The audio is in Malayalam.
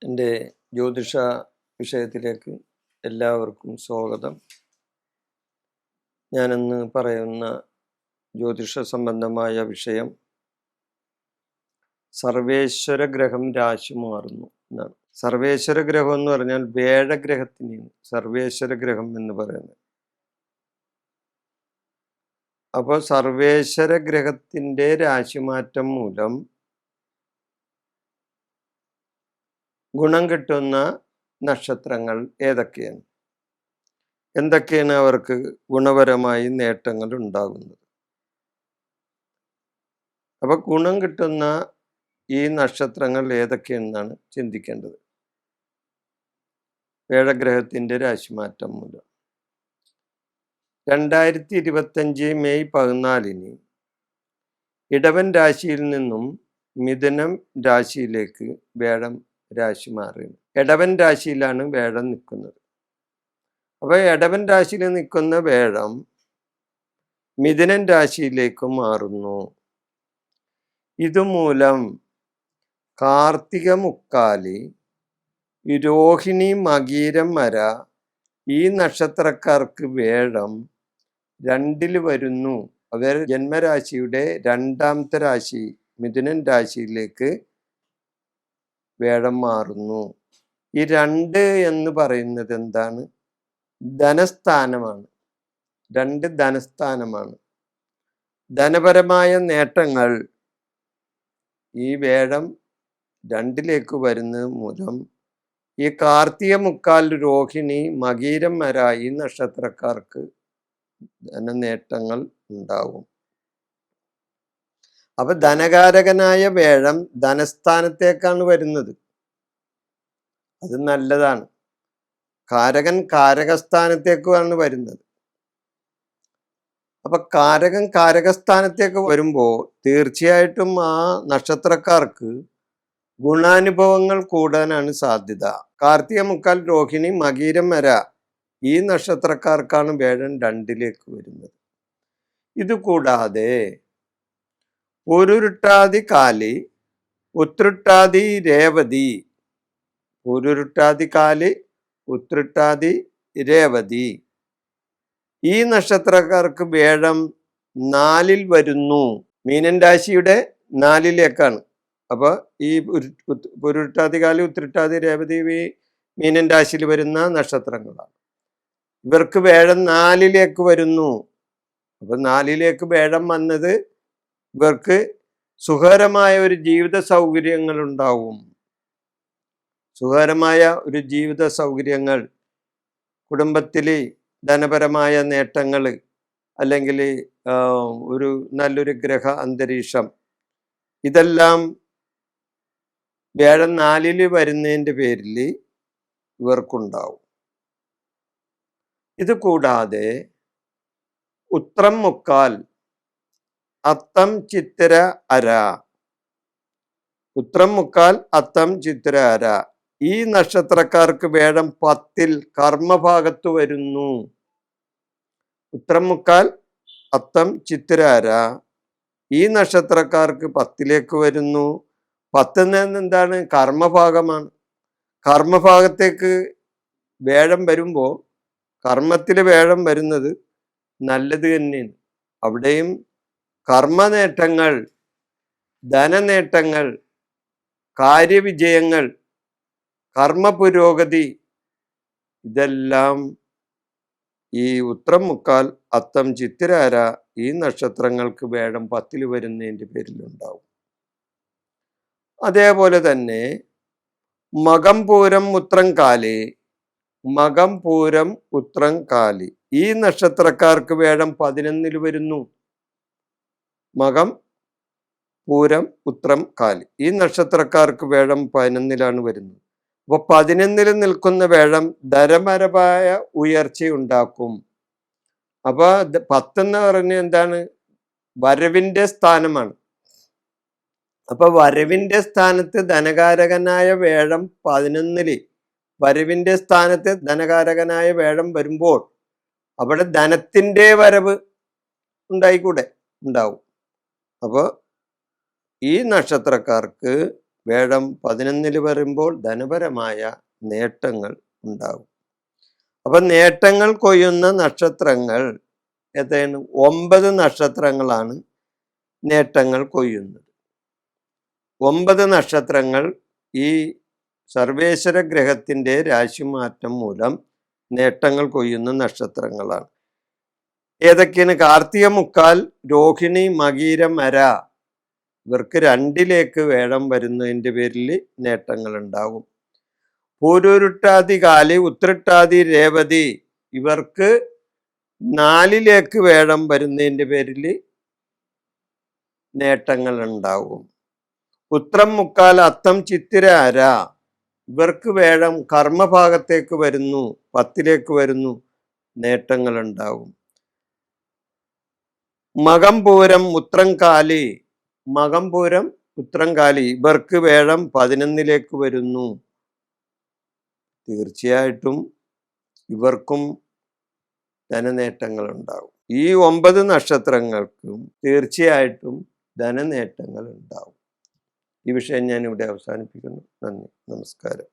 എൻ്റെ ജ്യോതിഷ വിഷയത്തിലേക്ക് എല്ലാവർക്കും സ്വാഗതം. ഞാനിന്ന് പറയുന്ന ജ്യോതിഷ സംബന്ധമായ വിഷയം സർവേശ്വര ഗ്രഹം രാശി മാറുന്നു എന്നാണ്. സർവേശ്വര ഗ്രഹം എന്ന് പറഞ്ഞാൽ വേഴഗ്രഹത്തിനെയാണ് സർവേശ്വര ഗ്രഹം എന്ന് പറയുന്നത്. അപ്പോൾ സർവേശ്വര ഗ്രഹത്തിൻ്റെ രാശിമാറ്റം മൂലം ഗുണം കിട്ടുന്ന നക്ഷത്രങ്ങൾ ഏതൊക്കെയാണ്, എന്തൊക്കെയാണ് അവർക്ക് ഗുണപരമായി നേട്ടങ്ങൾ ഉണ്ടാകുന്നത്? അപ്പൊ ഗുണം കിട്ടുന്ന ഈ നക്ഷത്രങ്ങൾ ഏതൊക്കെയെന്നാണ് ചിന്തിക്കേണ്ടത്. വേഴഗ്രഹത്തിന്റെ രാശിമാറ്റം മൂലം 2025 മെയ് 14 ഇടവൻ രാശിയിൽ നിന്നും മിഥുനം രാശിയിലേക്ക് വേഴം രാശി മാറുകയാണ്. ഇടവൻ രാശിയിലാണ് വേഴം നിൽക്കുന്നത്. അപ്പൊ ഇടവൻ രാശിയിൽ നിൽക്കുന്ന വേഴം മിഥുനൻ രാശിയിലേക്ക് മാറുന്നു. ഇതുമൂലം കാർത്തിക മുക്കാലി, രോഹിണി, മകീരം, മര ഈ നക്ഷത്രക്കാർക്ക് വേഴം 2 വരുന്നു. അവർ ജന്മരാശിയുടെ 2ാമത്തെ രാശി മിഥുനൻ രാശിയിലേക്ക് വേഴം മാറുന്നു. ഈ 2 എന്ന് പറയുന്നത് എന്താണ്? ധനസ്ഥാനമാണ്. 2 ധനസ്ഥാനമാണ്. ധനപരമായ നേട്ടങ്ങൾ ഈ വേഴം 2ലേക്ക് വരുന്നത് മൂലം ഈ കാർത്തിക മുക്കാൽ, രോഹിണി, മകീരം, മര ഈ നക്ഷത്രക്കാർക്ക് ധനനേട്ടങ്ങൾ ഉണ്ടാവും. അപ്പൊ ധനകാരകനായ വേഴം ധനസ്ഥാനത്തേക്കാണ് വരുന്നത്. അത് നല്ലതാണ്. കാരകൻ കാരകസ്ഥാനത്തേക്കാണ് വരുന്നത്. അപ്പൊ കാരകൻ കാരകസ്ഥാനത്തേക്ക് വരുമ്പോൾ തീർച്ചയായിട്ടും ആ നക്ഷത്രക്കാർക്ക് ഗുണാനുഭവങ്ങൾ കൂടാനാണ് സാധ്യത. കാർത്തിക മുക്കാൽ, രോഹിണി, മകീരം, മര ഈ നക്ഷത്രക്കാർക്കാണ് വേഴം 2ലേക്ക് വരുന്നത്. ഇത് കൂടാതെ പൊരുരുട്ടാതി കാലി, ഉത്രട്ടാതി, രേവതി, പൊരുരുട്ടാതി കാലി, ഉത്രട്ടാതി, രേവതി ഈ നക്ഷത്രക്കാർക്ക് വേഴം 4 വരുന്നു. മീനൻ രാശിയുടെ 4ലേക്കാണ്. അപ്പൊ ഈ പൊരുരുട്ടാതി, ഉത്രട്ടാതി, രേവതി മീനൻ രാശിയിൽ വരുന്ന നക്ഷത്രങ്ങളാണ്. ഇവർക്ക് വേഴം 4ലേക്ക് വരുന്നു. അപ്പൊ 4ലേക്ക് വേഴം വന്നത് ഇവർക്ക് സുഖകരമായ ഒരു ജീവിത സൗകര്യങ്ങൾ ഉണ്ടാവും. സുഖകരമായ ഒരു ജീവിത സൗകര്യങ്ങൾ, കുടുംബത്തിൽ ധനപരമായ നേട്ടങ്ങൾ, അല്ലെങ്കിൽ ഒരു നല്ലൊരു ഗ്രഹ അന്തരീക്ഷം, ഇതെല്ലാം വേഴം 4 വരുന്നതിൻ്റെ പേരിൽ ഇവർക്കുണ്ടാവും. ഇത് കൂടാതെ ഉത്രം മുക്കാൽ, അത്തം, ചിത്തിര, അര, ഉത്രം മുക്കാൽ, അത്തം, ചിത്തിര, അര ഈ നക്ഷത്രക്കാർക്ക് വേഴം 10 കർമ്മഭാഗത്ത് വരുന്നു. ഉത്രം മുക്കാൽ, അത്തം, ചിത്തിര, അര ഈ നക്ഷത്രക്കാർക്ക് 10ലേക്ക് വരുന്നു. 10 എന്താണ്? കർമ്മഭാഗമാണ്. കർമ്മഭാഗത്തേക്ക് വേഴം വരുമ്പോൾ കർമ്മത്തിൽ വേഴം വരുന്നത് നല്ലത് തന്നെയാണ്. അവിടെയും കർമ്മനേട്ടങ്ങൾ, ധനനേട്ടങ്ങൾ, കാര്യവിജയങ്ങൾ, കർമ്മ പുരോഗതി ഇതെല്ലാം ഈ ഉത്രം മുക്കാൽ, അത്തം, ചിത്തിര, അര ഈ നക്ഷത്രങ്ങൾക്ക് വേഴം 10 വരുന്നതിൻ്റെ പേരിലുണ്ടാവും. അതേപോലെ തന്നെ മകം, പൂരം, ഉത്രം, കാലി, മകം, പൂരം, ഉത്രം, കാലി ഈ നക്ഷത്രക്കാർക്ക് വേഴം 11 വരുന്നു. മകം, പൂരം, ഉത്രം, കാലി ഈ നക്ഷത്രക്കാർക്ക് വേഴം 11ലാണ് വരുന്നത്. അപ്പൊ 11 നിൽക്കുന്ന വേഴം ധനപരമായ ഉയർച്ചയുണ്ടാക്കും. അപ്പൊ 10 എന്ന് പറഞ്ഞ എന്താണ്? വരവിന്റെ സ്ഥാനമാണ്. അപ്പൊ വരവിന്റെ സ്ഥാനത്ത് ധനകാരകനായ വേഴം 11 വരവിന്റെ സ്ഥാനത്ത് ധനകാരകനായ വേഴം വരുമ്പോൾ അവിടെ ധനത്തിന്റെ വരവ് ഉണ്ടാവും. അപ്പോൾ ഈ നക്ഷത്രക്കാർക്ക് വേഴം 11 വരുമ്പോൾ ധനപരമായ നേട്ടങ്ങൾ ഉണ്ടാകും. അപ്പൊ നേട്ടങ്ങൾ കൊയ്യുന്ന നക്ഷത്രങ്ങൾ ഏതാണ്? 9 നക്ഷത്രങ്ങളാണ് നേട്ടങ്ങൾ കൊയ്യുന്നത്. 9 നക്ഷത്രങ്ങൾ ഈ സർവേശ്വര ഗ്രഹത്തിന്റെ രാശിമാറ്റം മൂലം നേട്ടങ്ങൾ കൊയ്യുന്ന നക്ഷത്രങ്ങളാണ്. ഏതൊക്കെയാണ്? കാർത്തിക മുക്കാൽ, രോഹിണി, മകീരം, മര. ഇവർക്ക് 2ലേക്ക് വേഴം വരുന്നതിൻ്റെ പേരിൽ നേട്ടങ്ങൾ ഉണ്ടാകും. പൂരുരുട്ടാതി, കാലി, ഉത്രട്ടാതി, രേവതി. ഇവർക്ക് 4ലേക്ക് വേഴം വരുന്നതിൻ്റെ പേരിൽ നേട്ടങ്ങൾ ഉണ്ടാകും. ഉത്രം മുക്കാൽ, അത്തം, ചിത്തിര, അര. ഇവർക്ക് വേഴം കർമ്മഭാഗത്തേക്ക് വരുന്നു, 10ലേക്ക് വരുന്നു, നേട്ടങ്ങൾ ഉണ്ടാകും. മകം പൂരം, ഉത്രം കാലി. മകം പൂരം, ഉത്രം കാലി. ഇവർക്ക് വേഴം 11ലേക്ക് വരുന്നു. തീർച്ചയായിട്ടും ഇവർക്കും ധനനേട്ടങ്ങൾ ഉണ്ടാകും. ഈ 9 നക്ഷത്രങ്ങൾക്കും തീർച്ചയായിട്ടും ധനനേട്ടങ്ങൾ ഉണ്ടാകും. ഈ വിഷയം ഞാൻ ഇവിടെ അവസാനിപ്പിക്കുന്നു. നന്ദി, നമസ്കാരം.